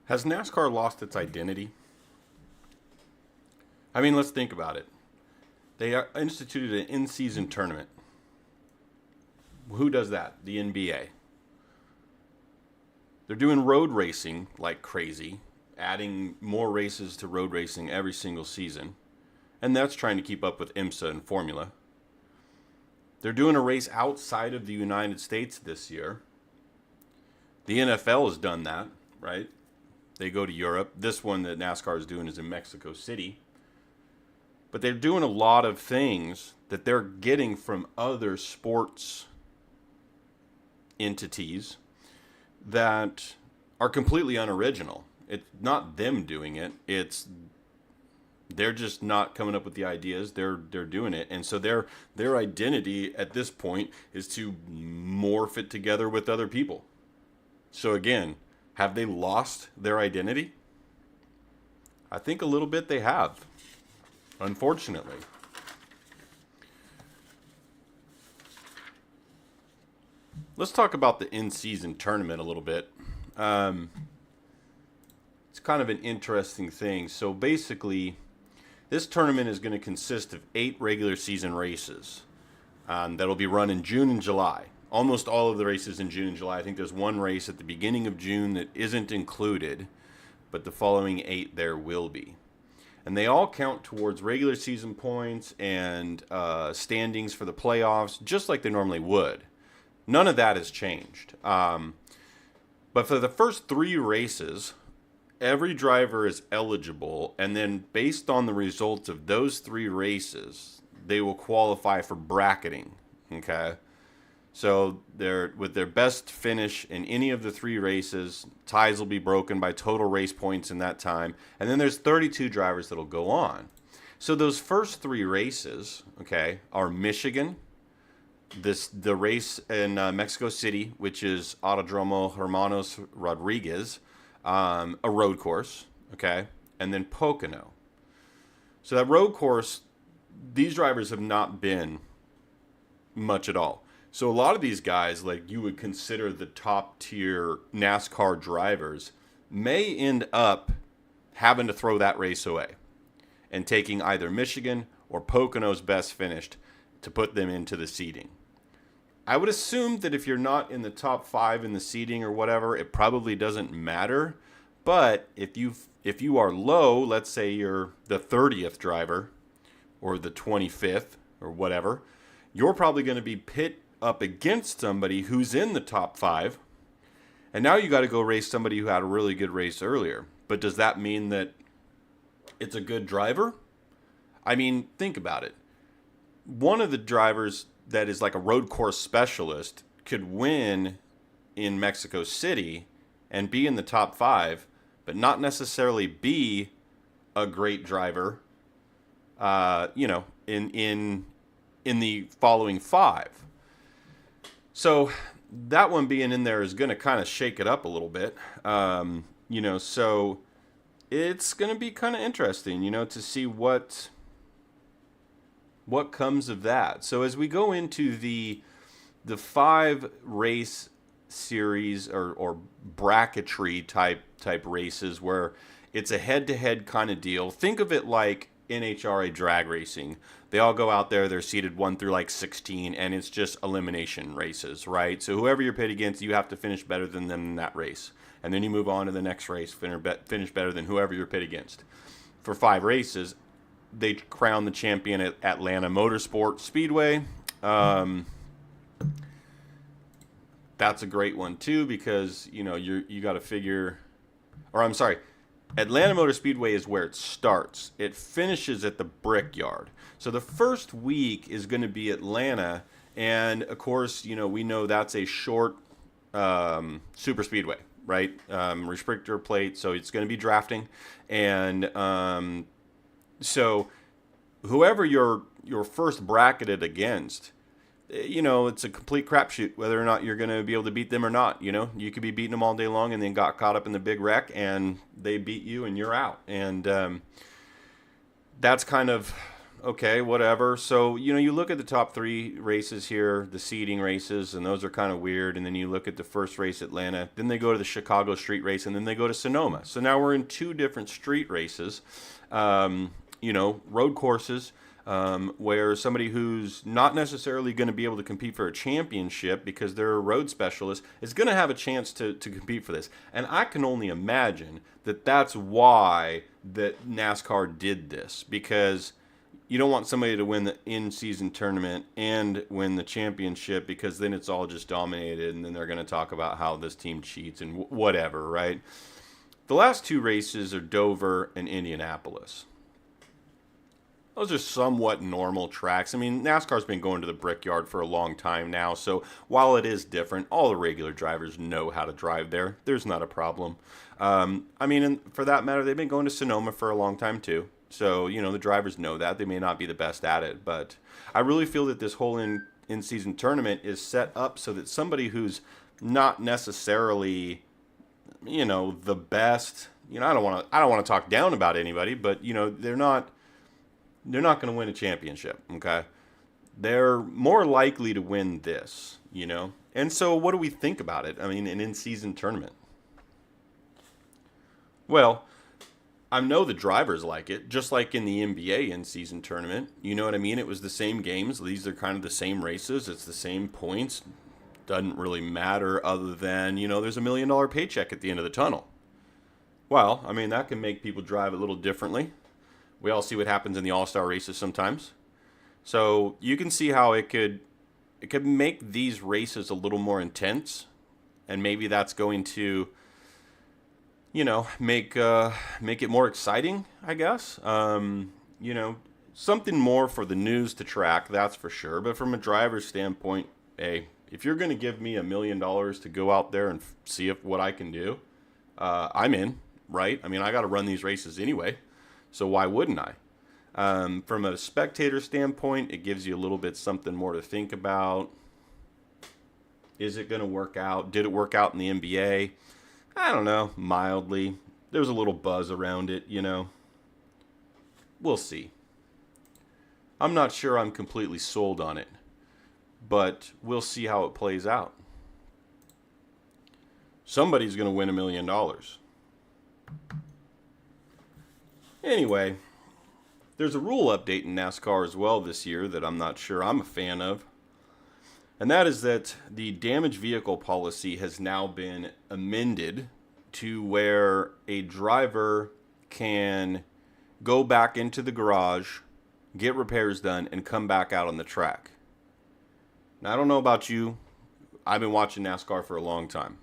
Has NASCAR lost its identity? I mean, let's think about it. They instituted an in-season tournament. Who does that? The NBA. They're doing road racing like crazy, adding more races to road racing every single season. And that's trying to keep up with IMSA and Formula. They're doing a race outside of the United States this year. The NFL has done that, right? They go to Europe. This one that NASCAR is doing is in Mexico City. But they're doing a lot of things that they're getting from other sports entities that are completely unoriginal. It's not them doing it. They're just not coming up with the ideas. They're doing it. And so their identity at this point is to morph it together with other people. So again, have they lost their identity? I think a little bit they have, unfortunately. Let's talk about the in-season tournament a little bit. It's kind of an interesting thing. So basically, this tournament is going to consist of 8 regular season races that'll be run in June and July. Almost all of the races in June and July. I think there's one race at the beginning of June that isn't included, but the following 8 there will be. And they all count towards regular season points and standings for the playoffs, just like they normally would. None of that has changed. But for the first 3 races, every driver is eligible, and then based on the results of those 3 races, they will qualify for bracketing. Okay? So with their best finish in any of the 3 races, ties will be broken by total race points in that time. And then there's 32 drivers that'll go on. So those first 3 races, okay, are Michigan, the race in Mexico City, which is Autodromo Hermanos Rodriguez, a road course, okay, and then Pocono. So that road course, these drivers have not been much at all. So a lot of these guys, like you would consider the top tier NASCAR drivers, may end up having to throw that race away and taking either Michigan or Pocono's best finished to put them into the seeding. I would assume that if you're not in the top 5 in the seeding or whatever, it probably doesn't matter. But if you are low, let's say you're the 30th driver or the 25th or whatever, you're probably going to be pit up against somebody who's in the top 5. And now you got to go race somebody who had a really good race earlier. But does that mean that it's a good driver? I mean, think about it. One of the drivers that is like a road course specialist could win in Mexico City and be in the top 5, but not necessarily be a great driver, in the following 5. So that one being in there is going to kind of shake it up a little bit, so it's going to be kind of interesting, to see what comes of that. So as we go into the 5 race series or bracketry type races where it's a head-to-head kind of deal, think of it like NHRA drag racing. They all go out there, they're seeded 1 through like 16, and it's just elimination races, right? So whoever you're pitted against, you have to finish better than them in that race. And then you move on to the next race, finish better than whoever you're pitted against. For 5 races, they crown the champion at Atlanta Motorsport Speedway. That's a great one too, because you got to figure, or I'm sorry, Atlanta Motor Speedway is where it starts. It finishes at the Brickyard. So the first week is going to be Atlanta, and of course, we know that's a short super speedway, right? Restrictor plate, so it's going to be drafting, and so whoever you're first bracketed against, it's a complete crapshoot whether or not you're going to be able to beat them or not. You could be beating them all day long and then got caught up in the big wreck and they beat you and you're out. And that's kind of Okay, whatever. So, you look at the top three races here, the seeding races, and those are kind of weird. And then you look at the first race, Atlanta. Then they go to the Chicago street race, and then they go to Sonoma. So now we're in two different street races, road courses, where somebody who's not necessarily going to be able to compete for a championship because they're a road specialist is going to have a chance to compete for this. And I can only imagine that that's why that NASCAR did this, because you don't want somebody to win the in-season tournament and win the championship, because then it's all just dominated, and then they're going to talk about how this team cheats and whatever, right? The last two races are Dover and Indianapolis. Those are somewhat normal tracks. I mean, NASCAR's been going to the Brickyard for a long time now, so while it is different, all the regular drivers know how to drive there. There's not a problem. And for that matter, they've been going to Sonoma for a long time too. So, the drivers know that. They may not be the best at it, but I really feel that this whole in-season tournament is set up so that somebody who's not necessarily, the best, I don't want to talk down about anybody, but, they're not going to win a championship, okay? They're more likely to win this, And so what do we think about it? I mean, an in-season tournament. Well, I know the drivers like it, just like in the NBA in-season tournament. You know what I mean? It was the same games. These are kind of the same races. It's the same points. Doesn't really matter other than, there's $1 million paycheck at the end of the tunnel. Well, that can make people drive a little differently. We all see what happens in the all-star races sometimes. So you can see how it could make these races a little more intense. And maybe that's going to make it more exciting, I guess. Something more for the news to track, that's for sure. But from a driver's standpoint, hey, if you're going to give me $1 million to go out there and see what I can do, I'm in, right? I got to run these races anyway, so why wouldn't I? From a spectator standpoint, it gives you a little bit something more to think about. Is it going to work out? Did it work out in the NBA? I don't know, mildly. There's a little buzz around it, We'll see. I'm not sure I'm completely sold on it, but we'll see how it plays out. Somebody's going to win $1 million. Anyway, there's a rule update in NASCAR as well this year that I'm not sure I'm a fan of. And that is that the damaged vehicle policy has now been amended to where a driver can go back into the garage, get repairs done, and come back out on the track. Now, I don't know about you. I've been watching NASCAR for a long time.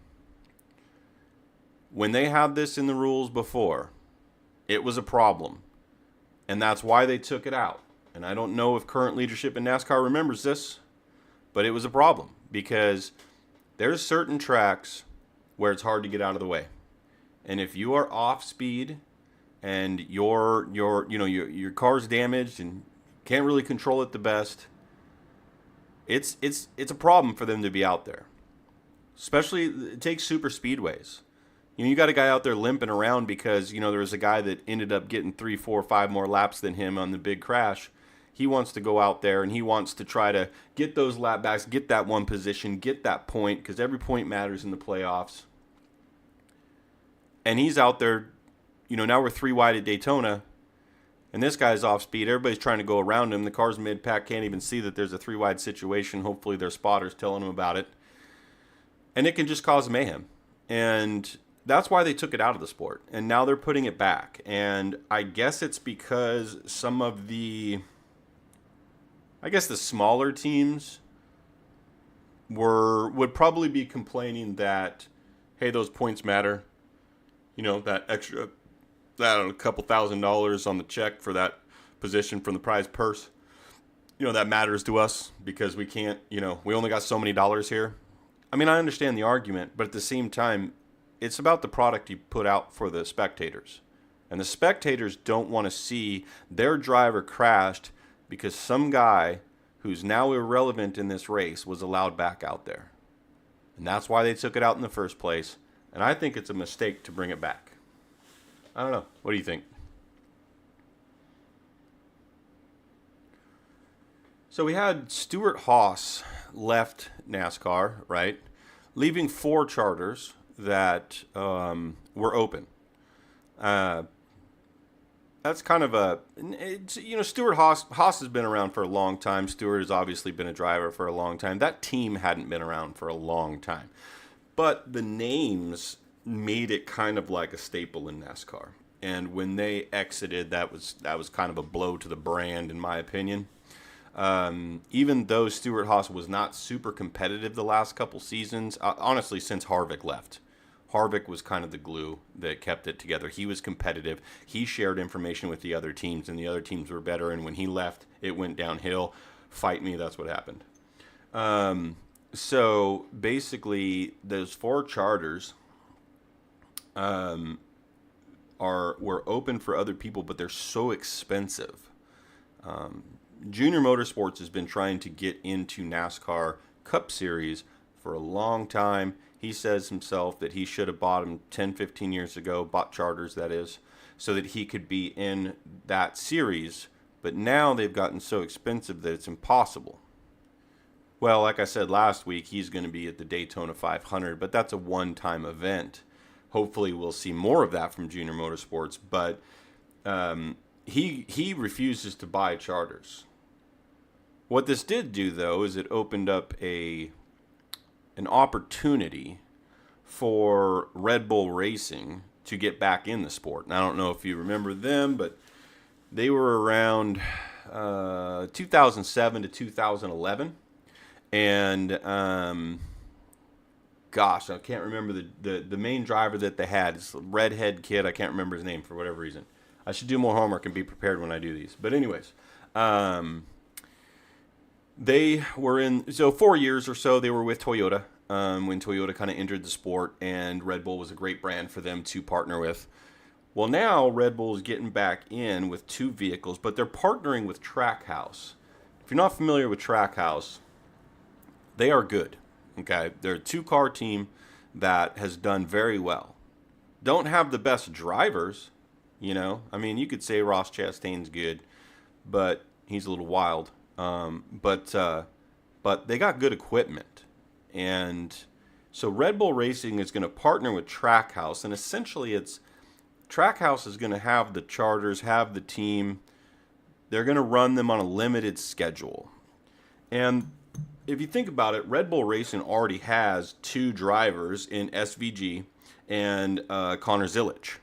When they had this in the rules before, it was a problem. And that's why they took it out. And I don't know if current leadership in NASCAR remembers this, but it was a problem because there's certain tracks where it's hard to get out of the way. And if you are off speed and your car's damaged and can't really control it the best, it's a problem for them to be out there. Especially, it takes super speedways. You got a guy out there limping around because, there was a guy that ended up getting 3, 4, 5 more laps than him on the big crash. He wants to go out there and he wants to try to get those lap backs, get that one position, get that point, because every point matters in the playoffs. And he's out there, now we're 3 wide at Daytona, and this guy's off speed. Everybody's trying to go around him. The car's mid-pack, can't even see that there's a 3 wide situation. Hopefully their spotter's telling them about it. And it can just cause mayhem. And that's why they took it out of the sport. And now they're putting it back. And I guess it's because some of the smaller teams would probably be complaining that, hey, those points matter. That extra, a couple $1,000s on the check for that position from the prize purse. That matters to us because we can't, we only got so many dollars here. I understand the argument, but at the same time, it's about the product you put out for the spectators. And the spectators don't want to see their driver crashed because some guy who's now irrelevant in this race was allowed back out there. And that's why they took it out in the first place. And I think it's a mistake to bring it back. I don't know. What do you think? So we had Stuart Haas left NASCAR, right? Leaving 4 charters that were open. That's kind of Stuart Haas has been around for a long time. Stuart has obviously been a driver for a long time. That team hadn't been around for a long time. But the names made it kind of like a staple in NASCAR. And when they exited, that was kind of a blow to the brand, in my opinion. Even though Stuart Haas was not super competitive the last couple seasons, honestly, since Harvick left. Harvick was kind of the glue that kept it together. He was competitive. He shared information with the other teams, and the other teams were better. And when he left, it went downhill. Fight me, that's what happened. So basically, those 4 charters were open for other people, but they're so expensive. Junior Motorsports has been trying to get into NASCAR Cup Series for a long time. He says himself that he should have bought them 10, 15 years ago, bought charters, that is, so that he could be in that series. But now they've gotten so expensive that it's impossible. Well, like I said last week, he's going to be at the Daytona 500, but that's a one-time event. Hopefully we'll see more of that from Junior Motorsports, but he refuses to buy charters. What this did do, though, is it opened up an opportunity for Red Bull Racing to get back in the sport. And I don't know if you remember them, but they were around 2007 to 2011. And, gosh, I can't remember the main driver that they had. It's a redhead kid. I can't remember his name for whatever reason. I should do more homework and be prepared when I do these. But anyways, they were in, so 4 years or so, they were with Toyota when Toyota kind of entered the sport, and Red Bull was a great brand for them to partner with. Well, now Red Bull is getting back in with 2 vehicles, but they're partnering with Trackhouse. If you're not familiar with Trackhouse, they are good. Okay, they're a 2-car team that has done very well. Don't have the best drivers, you know. I mean, you could say Ross Chastain's good, but he's a little wild. But they got good equipment, and so Red Bull Racing is going to partner with Trackhouse, and essentially Trackhouse is going to have the charters, have the team. They're going to run them on a limited schedule, and if you think about it, Red Bull Racing already has 2 drivers in SVG and Connor Zilic.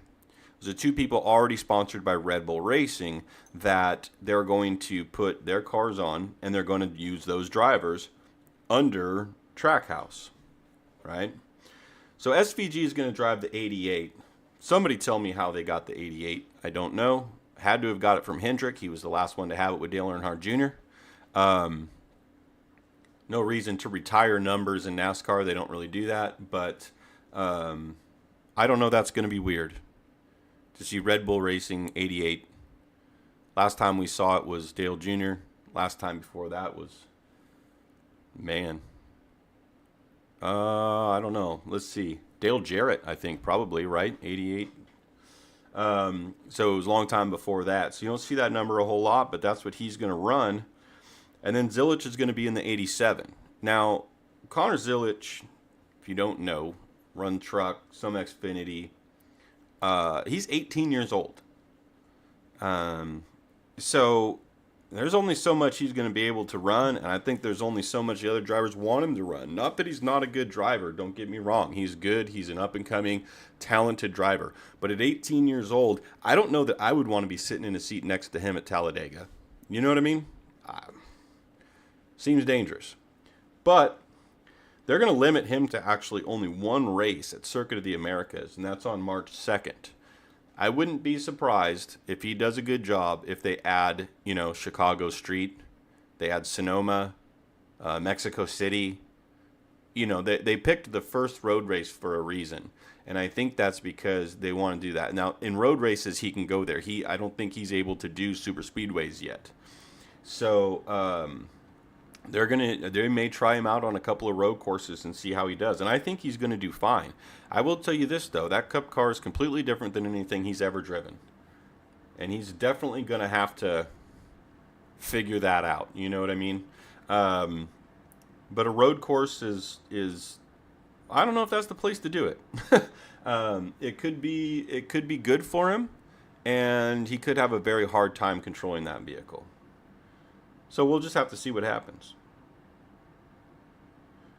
Those are 2 people already sponsored by Red Bull Racing that they're going to put their cars on, and they're going to use those drivers under Trackhouse, right? So SVG is going to drive the 88. Somebody tell me how they got the 88. I don't know. Had to have got it from Hendrick. He was the last one to have it with Dale Earnhardt Jr. No reason to retire numbers in NASCAR. They don't really do that. But I don't know. That's going to be weird to see Red Bull Racing 88. Last time we saw it was Dale Jr. Last time before that was, man, I don't know. Let's see. Dale Jarrett, I think, probably, right? 88. So it was a long time before that. So you don't see that number a whole lot, but that's what he's going to run. And then Zilic is going to be in the 87. Now, Connor Zilic, if you don't know, run truck, some Xfinity. He's 18 years old. So there's only so much he's going to be able to run, and I think there's only so much the other drivers want him to run. Not that he's not a good driver, don't get me wrong. He's good. He's an up-and-coming, talented driver. But at 18 years old, I don't know that I would want to be sitting in a seat next to him at Talladega. You know what I mean? Seems dangerous. But they're going to limit him to actually only 1 race at Circuit of the Americas, and that's on March 2nd. I wouldn't be surprised if he does a good job if they add, Chicago Street, they add Sonoma, Mexico City. They picked the first road race for a reason, and I think that's because they want to do that. Now, in road races, he can go there. I don't think he's able to do super speedways yet. So, they may try him out on a couple of road courses and see how he does. And I think he's going to do fine. I will tell you this, though. That Cup car is completely different than anything he's ever driven. And he's definitely going to have to figure that out. You know what I mean? But a road course is I don't know if that's the place to do it. It could be good for him, and he could have a very hard time controlling that vehicle. So we'll just have to see what happens.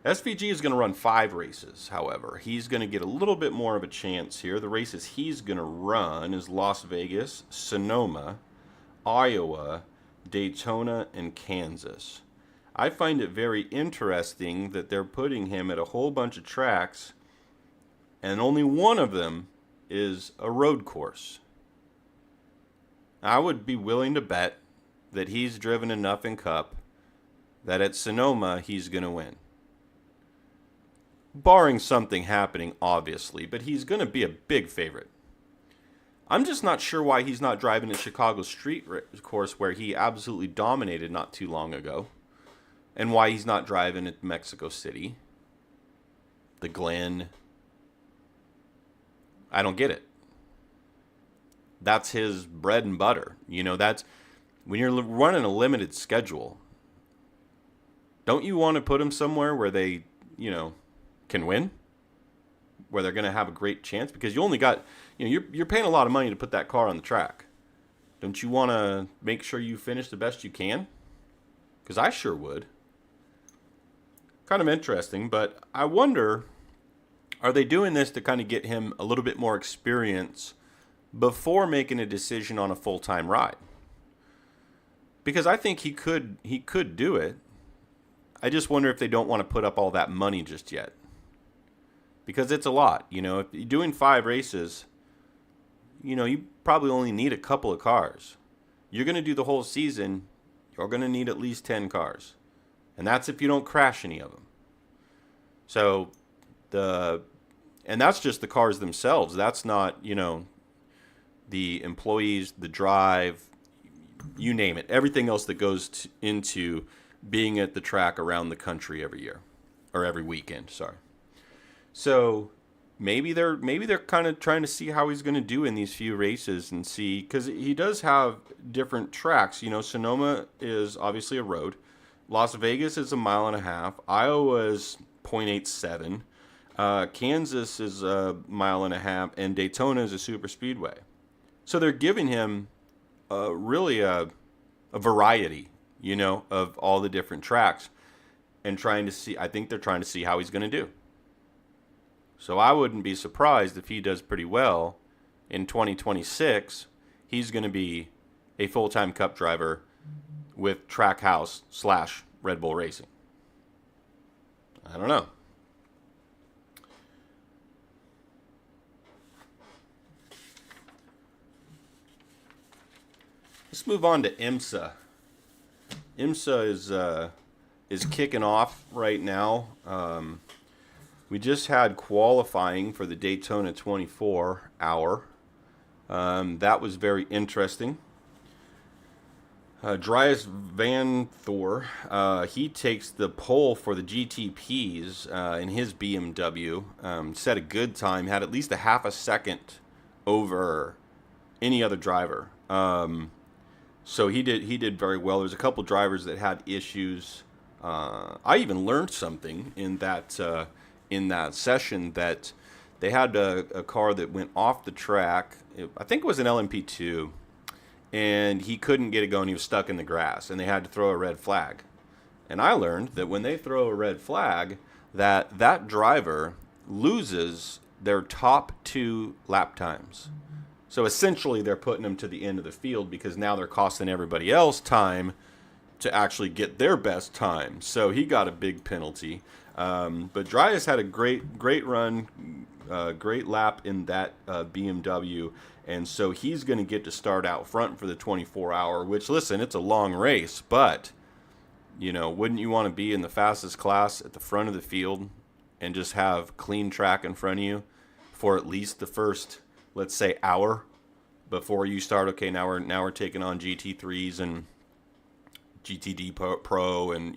SVG is going to run 5 races, however. He's going to get a little bit more of a chance here. The races he's going to run is Las Vegas, Sonoma, Iowa, Daytona, and Kansas. I find it very interesting that they're putting him at a whole bunch of tracks, and only one of them is a road course. I would be willing to bet that he's driven enough in Cup that at Sonoma he's going to win. Barring something happening, obviously, but he's going to be a big favorite. I'm just not sure why he's not driving a Chicago street course where he absolutely dominated not too long ago, and why he's not driving at Mexico City, the Glen. I don't get it. That's his bread and butter. You know, that's when you're running a limited schedule. Don't you want to put him somewhere where they, can win, where they're going to have a great chance? Because you only got, you're paying a lot of money to put that car on the track. Don't you want to make sure you finish the best you can? Because I sure would. Kind of interesting, but I wonder, are they doing this to kind of get him a little bit more experience before making a decision on a full-time ride? Because I think he could do it. I just wonder if they don't want to put up all that money just yet. Because it's a lot, if you're doing 5 races, you probably only need a couple of cars. You're going to do the whole season, you're going to need at least 10 cars. And that's if you don't crash any of them. So, and that's just the cars themselves. That's not, the employees, the drive, you name it. Everything else that goes into being at the track around the country every year. Or every weekend, sorry. So maybe they're kind of trying to see how he's going to do in these few races and see, because he does have different tracks. Sonoma is obviously a road. Las Vegas is 1.5 miles. Iowa is 0.87. Kansas is 1.5 miles, and Daytona is a super speedway. So they're giving him really a variety, of all the different tracks, and trying to see. I think they're trying to see how he's going to do. So I wouldn't be surprised if he does pretty well in 2026. He's going to be a full-time Cup driver with Trackhouse / Red Bull Racing. I don't know. Let's move on to IMSA. IMSA is kicking off right now. We just had qualifying for the Daytona 24 hour. That was very interesting. Dries Van Thor, he takes the pole for the GTPs in his BMW. Set a good time, had at least a half a second over any other driver. So he did very well. There's a couple drivers that had issues. I even learned something in that session, that they had a car that went off the track. I think it was an LMP2, and he couldn't get it going. He was stuck in the grass, and they had to throw a red flag. And I learned that when they throw a red flag, that driver loses their top 2 lap times. So essentially, they're putting them to the end of the field, because now they're costing everybody else time to actually get their best time. So he got a big penalty. But Dries had a great run, great lap in that BMW, and so he's going to get to start out front for the 24-hour, which, listen, it's a long race, but, wouldn't you want to be in the fastest class at the front of the field and just have clean track in front of you for at least the first, let's say, hour before you start? Okay, now we're taking on GT3s and GTD Pro, and,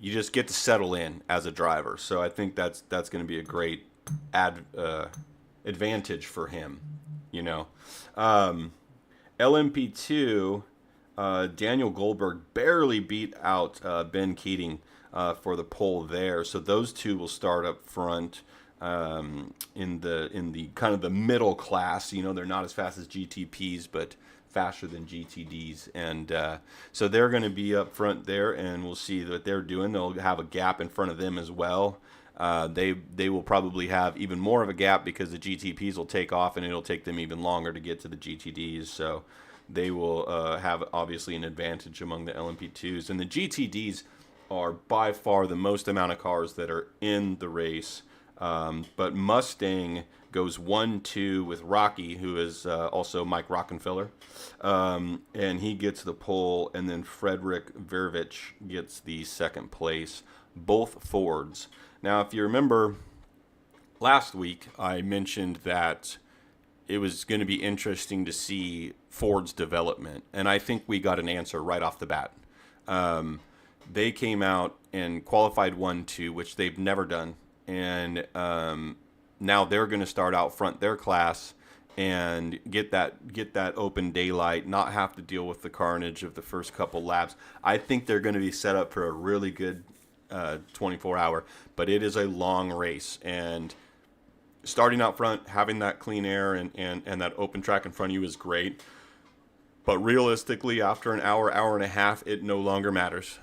you just get to settle in as a driver. So I think that's going to be a great advantage for him. LMP2, Daniel Goldberg barely beat out Ben Keating for the pole there. So those two will start up front in the kind of the middle class. You know, they're not as fast as GTPs, but faster than GTDs, and so they're going to be up front there, and we'll see what they're doing. They'll have a gap in front of them as well. They will probably have even more of a gap because the GTPs will take off, and it'll take them even longer to get to the GTDs. So they will have obviously an advantage among the LMP2s, and the GTDs are by far the most amount of cars that are in the race. But Mustang goes 1-2 with Rocky, who is also Mike Rockenfeller, and he gets the pole, and then Frederick Vervich gets the second place, both Fords. Now, if you remember, last week I mentioned that it was going to be interesting to see Ford's development, and I think we got an answer right off the bat. They came out and qualified 1-2, which they've never done, and now they're going to start out front their class and get that open daylight, not have to deal with the carnage of the first couple laps. I think they're going to be set up for a really good 24-hour, but it is a long race, and starting out front, having that clean air and that open track in front of you is great. But realistically, after an hour, hour and a half, it no longer matters.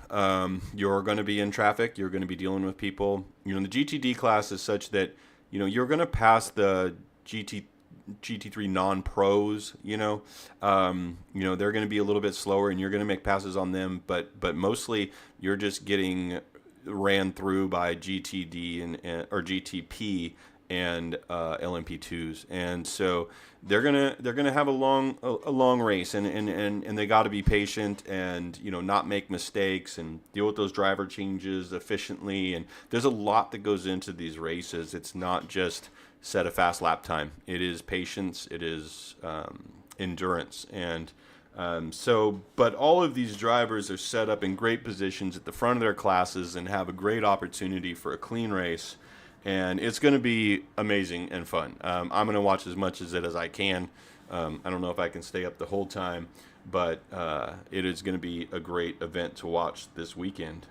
You're going to be in traffic. You're going to be dealing with people. You know, the GTD class is such that, you know, you're going to pass the GT3 non-pros, you know, they're going to be a little bit slower, and you're going to make passes on them. But mostly you're just getting ran through by GTD or GTP and LMP2s, and so they're gonna have a long race, and they got to be patient and, you know, not make mistakes and deal with those driver changes efficiently. And there's a lot that goes into these races. It's not just set a fast lap time. It is patience. It is endurance, and but all of these drivers are set up in great positions at the front of their classes and have a great opportunity for a clean race. And it's going to be amazing and fun. I'm going to watch as much of it as I can. I don't know if I can stay up the whole time, but it is going to be a great event to watch this weekend.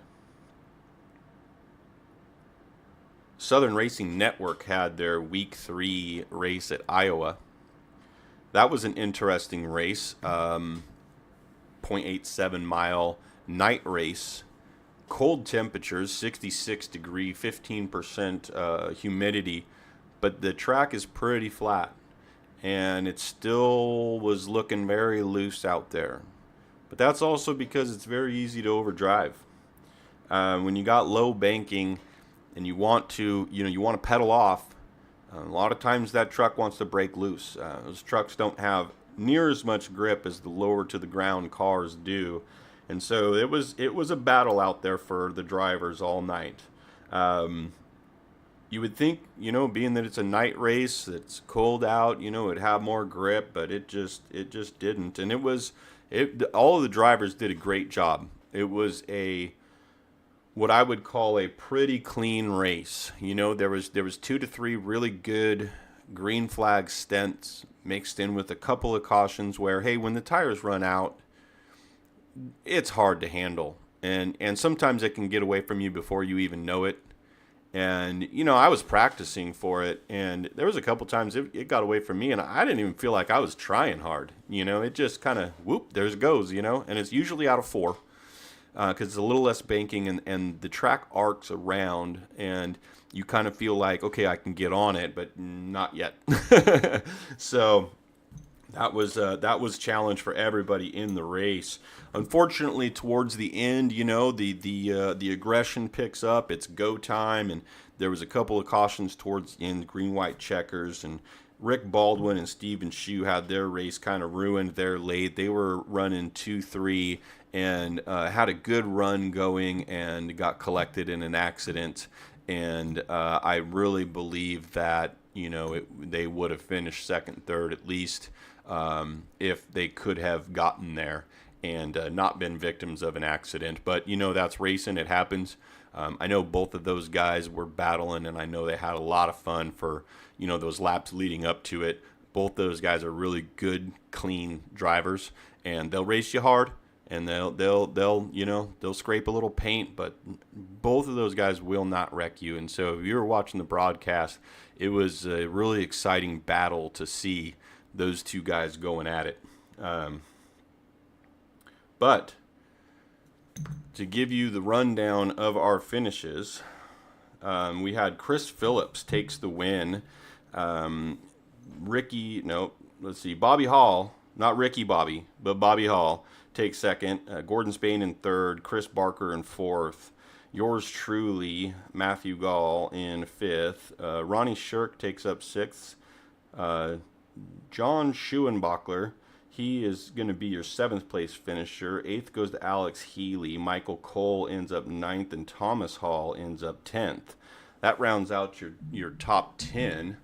Southern Racing Network had their Week 3 race at Iowa. That was an interesting race. 0.87 mile night race. Cold temperatures, 66 degree, 15% humidity, but the track is pretty flat, and it still was looking very loose out there. But that's also because it's very easy to overdrive. When you got low banking and you want to pedal off, a lot of times that truck wants to break loose. Those trucks don't have near as much grip as the lower to the ground cars do. And so it was a battle out there for the drivers all night. You would think, you know, being that it's a night race, it's cold out, you know, it'd have more grip, but it just didn't. And all of the drivers did a great job. It was what I would call a pretty clean race. You know, there was 2 to 3 really good green flag stints mixed in with a couple of cautions where, hey, when the tires run out, it's hard to handle, and sometimes it can get away from you before you even know it. And, you know, I was practicing for it, and there was a couple times it got away from me, and I didn't even feel like I was trying hard. You know, it just kind of, whoop, there it goes, you know. And it's usually out of 4 because it's a little less banking, and the track arcs around, and you kind of feel like, okay, I can get on it, but not yet. So that was challenge for everybody in the race. Unfortunately, towards the end, you know, the aggression picks up. It's go time, and there was a couple of cautions towards the end, green-white checkers, and Rick Baldwin and Steven Shue had their race kind of ruined. They're late. They were running 2-3 and had a good run going and got collected in an accident. And I really believe that, you know, they would have finished second, third at least if they could have gotten there and not been victims of an accident. But, you know, that's racing. It happens. I know both of those guys were battling, and I know they had a lot of fun for, you know, those laps leading up to it. Both those guys are really good, clean drivers, and they'll race you hard, and they'll scrape a little paint, but both of those guys will not wreck you. And so if you were watching the broadcast, it was a really exciting battle to see those two guys going at it. But to give you the rundown of our finishes, we had Chris Phillips takes the win. Bobby Hall, not Ricky Bobby, but Bobby Hall takes second. Gordon Spain in third. Chris Barker in fourth. Yours truly, Matthew Gall in fifth. Ronnie Shirk takes up sixth. John Schuenbachler, he is going to be your seventh place finisher. Eighth goes to Alex Healy. Michael Cole ends up ninth, and Thomas Hall ends up 10th. That rounds out your top 10.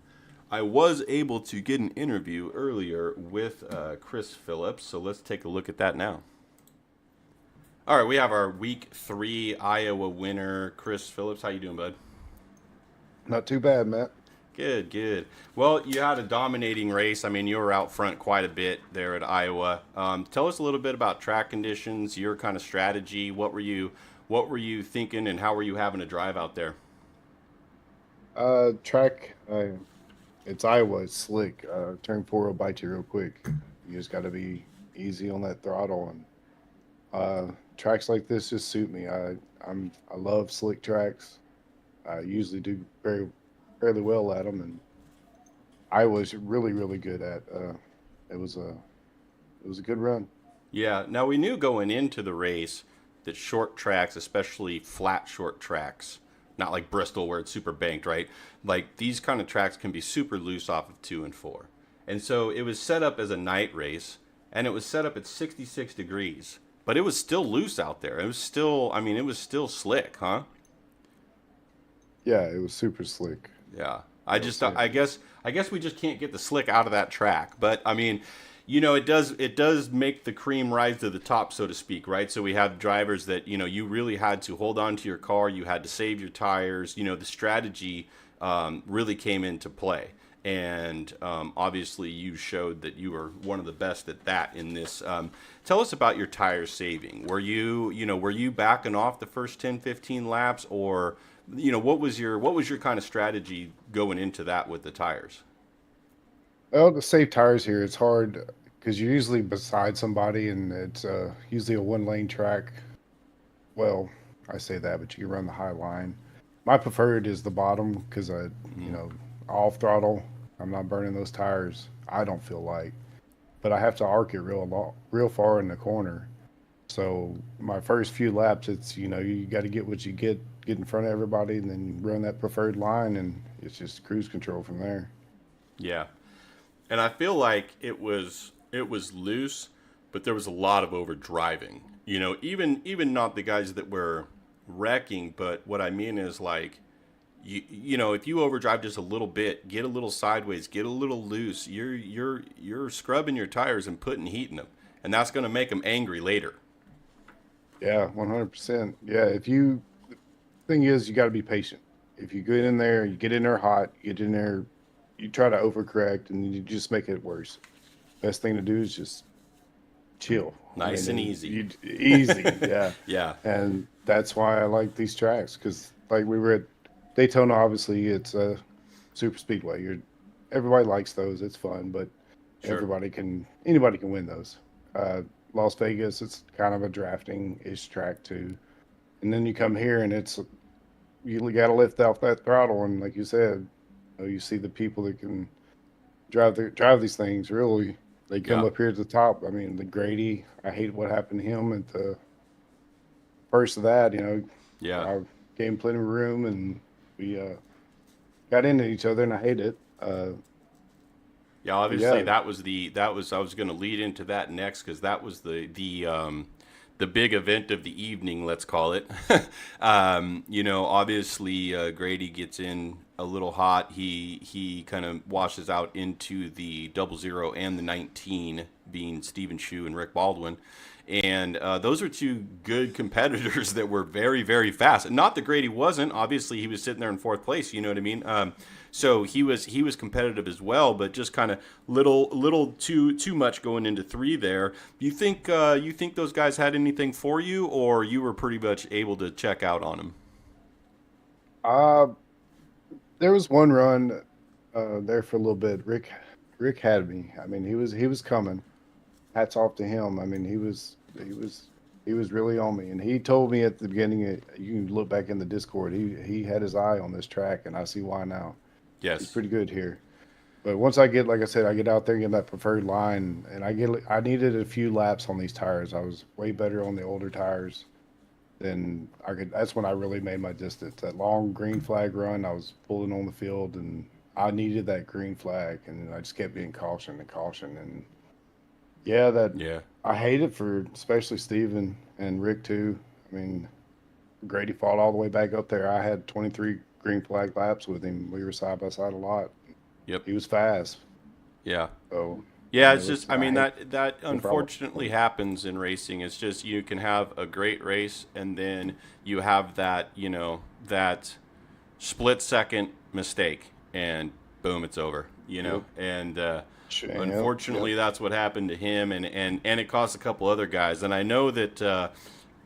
I was able to get an interview earlier with Chris Phillips, so let's take a look at that now. All right, we have our Week 3 Iowa winner, Chris Phillips. How you doing, bud? Not too bad, Matt. Good. Well, you had a dominating race. I mean, you were out front quite a bit there at Iowa. Tell us a little bit about track conditions, your kind of strategy. What were you thinking, and how were you having to drive out there? Track, it's Iowa. It's slick. Turn 4 will bite you real quick. You just got to be easy on that throttle, and tracks like this just suit me. I love slick tracks. I usually do fairly well at them, and I was really, really good at. It was a good run. Yeah. Now we knew going into the race that short tracks, especially flat short tracks, not like Bristol where it's super banked, right? Like these kind of tracks can be super loose off of 2 and 4, and so it was set up as a night race, and it was set up at 66 degrees, but it was still loose out there. It was still slick, huh? Yeah, it was super slick. Yeah. I guess we just can't get the slick out of that track. But I mean, it does make the cream rise to the top, so to speak, right? So we have drivers that, you really had to hold on to your car, you had to save your tires, the strategy really came into play. And obviously you showed that you were one of the best at that in this. Tell us about your tire saving. Were you backing off the first 10, 15 laps, or what was your kind of strategy going into that with the tires? Well, to save tires here, it's hard because you're usually beside somebody, and it's usually a 1-lane track. Well, I say that, but you can run the high line. My preferred is the bottom because off throttle, I'm not burning those tires. I don't feel like, but I have to arc it real far in the corner. So my first few laps, it's you got to get what you get in front of everybody, and then run that preferred line, and it's just cruise control from there. Yeah, and I feel like it was loose, but there was a lot of over driving. Even not the guys that were wrecking, but what I mean is like, if you overdrive just a little bit, get a little sideways, get a little loose, you're scrubbing your tires and putting heat in them, and that's going to make them angry later. Yeah, 100%. Yeah, thing is, you got to be patient. If you get in there hot, you try to overcorrect, and you just make it worse. Best thing to do is just chill. Nice and easy. Easy, yeah. Yeah. And that's why I like these tracks, because like we were at Daytona, obviously it's a super speedway. Everybody likes those. It's fun, but sure. anybody can win those. Las Vegas, it's kind of a drafting-ish track too. And then you come here, and you got to lift off that throttle, and like you said, you see the people that can drive these things. Really, they come up here at the top. I mean, the Grady, I hate what happened to him at the first of that. Yeah, I gave him plenty of room, and we got into each other, and I hate it. Yeah, obviously that was I was going to lead into that next, because that was the big event of the evening, let's call it. Obviously Grady gets in a little hot. He kind of washes out into the 00 and the 19, being Stephen Shu and Rick Baldwin. And those are two good competitors that were very, very fast. Not that Grady wasn't. Obviously, he was sitting there in fourth place. You know what I mean? So he was competitive as well, but just kind of little too much going into 3 there. You think those guys had anything for you, or you were pretty much able to check out on them? Uh, there was one run there for a little bit. Rick had me. I mean, he was coming. Hats off to him. I mean, he was really on me, and he told me at the beginning. You can look back in the Discord. He had his eye on this track, and I see why now. He's Yes. pretty good here. But once I get, like I said, I get out there and get that preferred line, and I needed a few laps on these tires. I was way better on the older tires than I could. That's when I really made my distance. That long green flag run, I was pulling on the field, and I needed that green flag, and I just kept being caution and caution, and yeah, that Yeah. I hate it for especially Steven and Rick too. I mean, Grady fought all the way back up there. I had 23 green flag laps with him. We were side by side a lot. Yep. He was fast. Yeah. So, Yeah, it it's was, just, I I mean, hate that no problem. unfortunately happens in racing. It's just you can have a great race, and then you have that, that split second mistake, and boom, it's over, Yep. and Yep. Yep. unfortunately that's what happened to him, and it cost a couple other guys. And I know that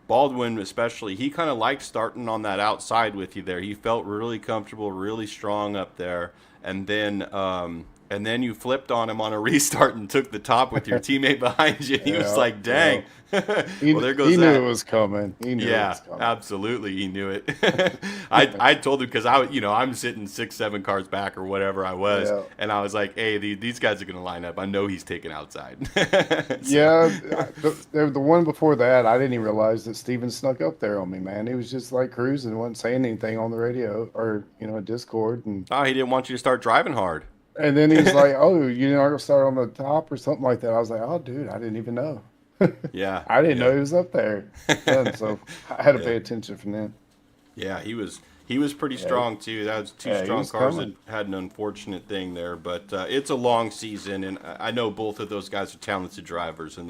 Baldwin especially, he kind of liked starting on that outside with you there. He felt really comfortable, really strong up there, and then you flipped on him on a restart and took the top with your teammate behind you. He was Yeah. like, Yeah. dang. Well, there goes He knew it that. was coming. He knew it Yeah, was coming. absolutely. He knew it. I told him because I'm sitting 6, 7 cars back or whatever I was, Yeah. and I was like, hey, these guys are gonna line up. I know he's taking outside. So, Yeah. The one before that, I didn't even realize that Steven snuck up there on me, man. He was just like cruising, wasn't saying anything on the radio or, Discord. oh, he didn't want you to start driving hard. And then he's like, "Oh, you're not gonna start on the top or something like that." I was like, "Oh, dude, I didn't even know. Yeah, I didn't know yeah, he was up there." Yeah, and so I had to yeah. pay attention from then. Yeah, he was pretty Yeah, strong too. That was two yeah, he strong was cars that coming. had an unfortunate thing there, but it's a long season, and I know both of those guys are talented drivers, and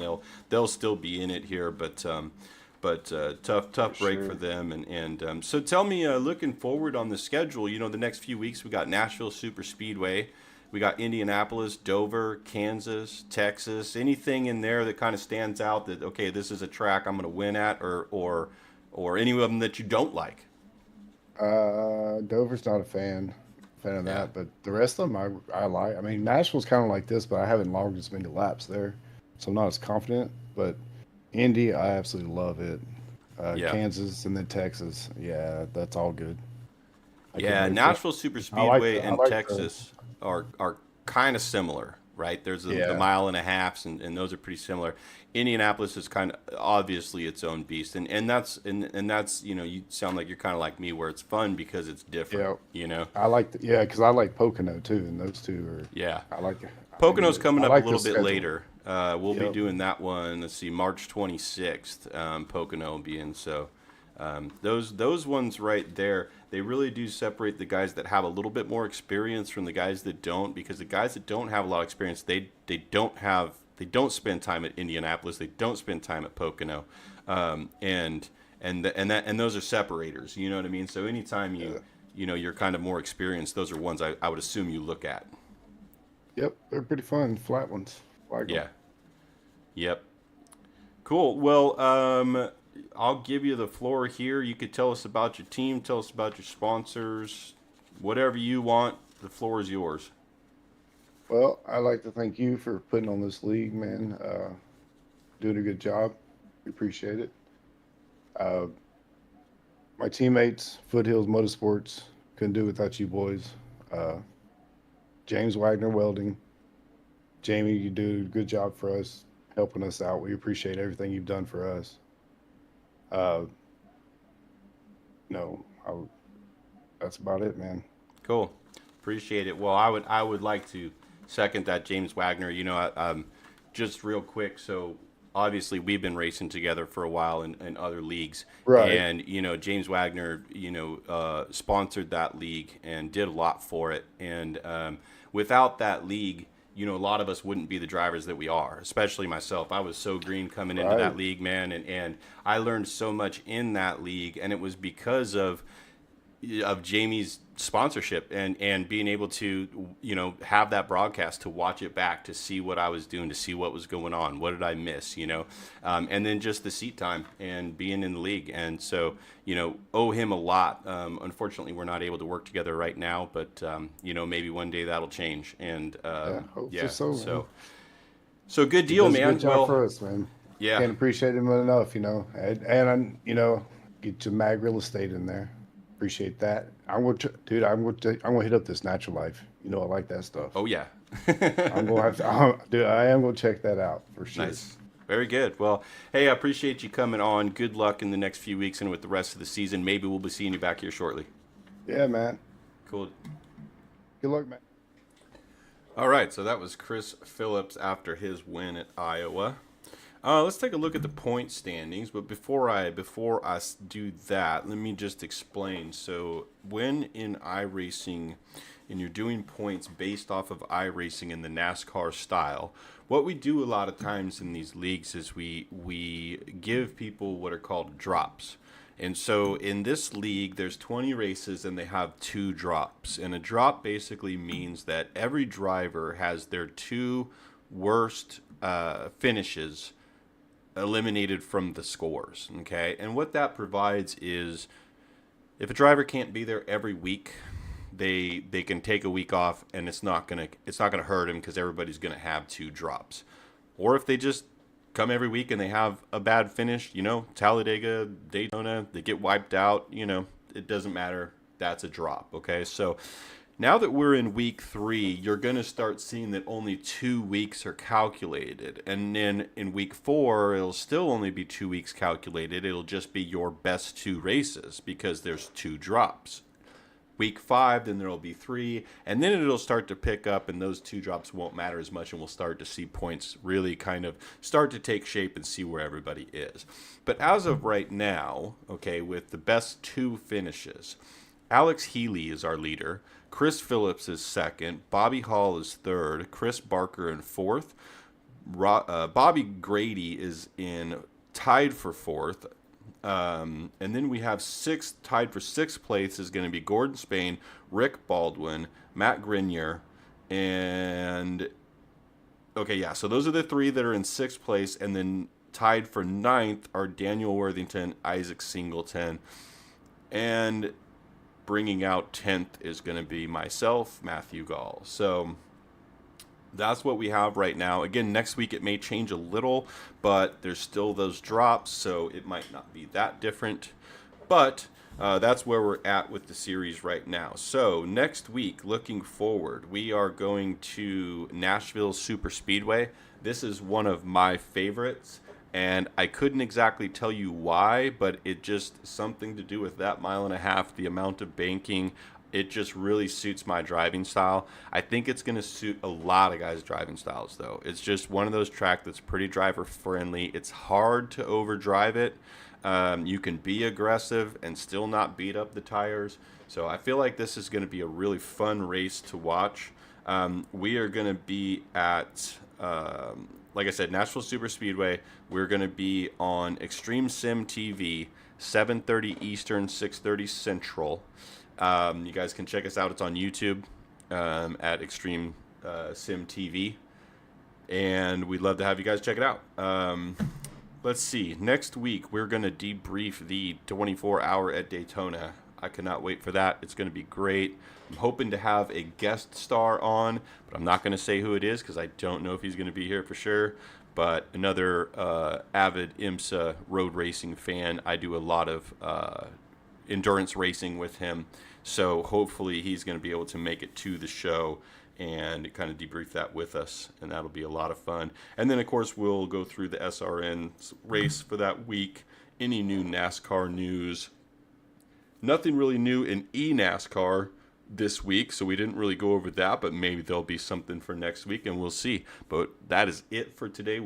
they'll still be in it here. But For tough break for sure. them, and so tell me, looking forward on the schedule. The next few weeks we got Nashville Super Speedway. We got Indianapolis, Dover, Kansas, Texas. Anything in there that kind of stands out that okay, this is a track I'm going to win at, or any of them that you don't like? Dover's not a fan of Yeah, that, but the rest of them I like. I mean, Nashville's kind of like this, but I haven't logged as many laps there, so I'm not as confident. But Indy, I absolutely love it. yeah, Kansas and then Texas, yeah, that's all good. I can't yeah. wait for it. Nashville Super I like Speedway the I and like the Texas are kind of similar, right? There's the yeah. mile and a half, and those are pretty similar. Indianapolis is kind of obviously its own beast, and that's you sound like you're kind of like me, where it's fun because it's different, Yeah, you know. yeah, because I like Pocono too, and those two are Yeah. I like. I Pocono's mean, coming I up a like the little bit schedule. later. We'll be Yep. doing that one. Let's see, March 26th. Pocono will be in. So those ones right there, they really do separate the guys that have a little bit more experience from the guys that don't. Because the guys that don't have a lot of experience, they don't spend time at Indianapolis. They don't spend time at Pocono, and those are separators. You know what I mean? So anytime you're kind of more experienced, those are ones I would assume you look at. Yep, they're pretty fun, flat ones. Like them. Yeah. Yep. Cool. Well, I'll give you the floor here. You could tell us about your team, tell us about your sponsors, whatever you want. The floor is yours. Well, I'd like to thank you for putting on this league, man. Doing a good job. We appreciate it. Uh, my teammates, Foothills Motorsports, couldn't do it without you boys. Uh, James Wagner Welding, Jamie, you do a good job for us, helping us out. We appreciate everything you've done for us. Uh, no, that's about it, man. Cool. Appreciate it. Well, I would like to second that, James Wagner. Just real quick. So obviously we've been racing together for a while in other leagues, Right. and James Wagner sponsored that league and did a lot for it. And without that league, a lot of us wouldn't be the drivers that we are, especially myself. I was so green coming into that Right. league, man, and I learned so much in that league, and it was because of of Jamie's sponsorship and being able to, have that broadcast, to watch it back, to see what I was doing, to see what was going on, what did I miss, and then just the seat time and being in the league. And so, owe him a lot. Unfortunately, we're not able to work together right now, but, maybe one day that'll change. And hopefully so, man. So good He deal, does a man. good job for us, man. Yeah. Can't appreciate him enough, and get your mag real estate in there. Appreciate that. I'm gonna hit up this Natural Life. I like that stuff. Oh yeah. I'm gonna have to, dude. I am gonna check that out for sure. Nice. Very good. Well, hey, I appreciate you coming on. Good luck in the next few weeks and with the rest of the season. Maybe we'll be seeing you back here shortly. Yeah, man. Cool. Good luck, man. All right, so that was Chris Phillips after his win at Iowa. Let's take a look at the point standings, but before I do that, let me just explain. So when in iRacing, and you're doing points based off of iRacing in the NASCAR style, what we do a lot of times in these leagues is we give people what are called drops. And so in this league, there's 20 races and they have 2 drops. And a drop basically means that every driver has their 2 worst finishes eliminated from the scores. Okay, and what that provides is, if a driver can't be there every week, they can take a week off, and it's not gonna hurt him because everybody's gonna have 2 drops. Or if they just come every week and they have a bad finish, Talladega, Daytona, they get wiped out, it doesn't matter. That's a drop. Okay, so now that we're in week 3, you're going to start seeing that only 2 weeks are calculated. And then in week 4, it'll still only be 2 weeks calculated. It'll just be your best 2 races because there's 2 drops. Week 5, then there'll be 3, and then it'll start to pick up, and those 2 drops won't matter as much, and we'll start to see points really kind of start to take shape and see where everybody is. But as of right now, okay, with the best 2 finishes, Alex Healy is our leader. Chris Phillips is second. Bobby Hall is third. Chris Barker in fourth. Bobby Grady is tied for fourth. And then we have tied for sixth place is going to be Gordon Spain, Rick Baldwin, Matt Grenier, and so those are the 3 that are in sixth place, and then tied for ninth are Daniel Worthington, Isaac Singleton, and bringing out 10th is going to be myself, Matthew Gall. So that's what we have right now. Again, next week it may change a little, but there's still those drops, so it might not be that different. But that's where we're at with the series right now. So next week, looking forward, we are going to Nashville Super Speedway. This is one of my favorites, and I couldn't exactly tell you why, but it just something to do with that 1.5 miles, the amount of banking. It just really suits my driving style. I think it's going to suit a lot of guys' driving styles, though. It's just one of those tracks that's pretty driver friendly. It's hard to overdrive it. You can be aggressive and still not beat up the tires. So I feel like this is going to be a really fun race to watch. We are going to be at, like I said, Nashville Super Speedway. We're going to be on Extreme Sim TV, 7:30 Eastern, 6:30 Central. You guys can check us out. It's on YouTube at Extreme Sim TV. And we'd love to have you guys check it out. Let's see. Next week, we're going to debrief the 24-hour at Daytona. I cannot wait for that. It's going to be great. I'm hoping to have a guest star on, but I'm not going to say who it is because I don't know if he's going to be here for sure. But another avid IMSA road racing fan. I do a lot of endurance racing with him. So hopefully he's going to be able to make it to the show and kind of debrief that with us, and that'll be a lot of fun. And then, of course, we'll go through the SRN race for that week, any new NASCAR news. Nothing really new in eNASCAR this week, so we didn't really go over that, but maybe there'll be something for next week, and we'll see. But that is it for today.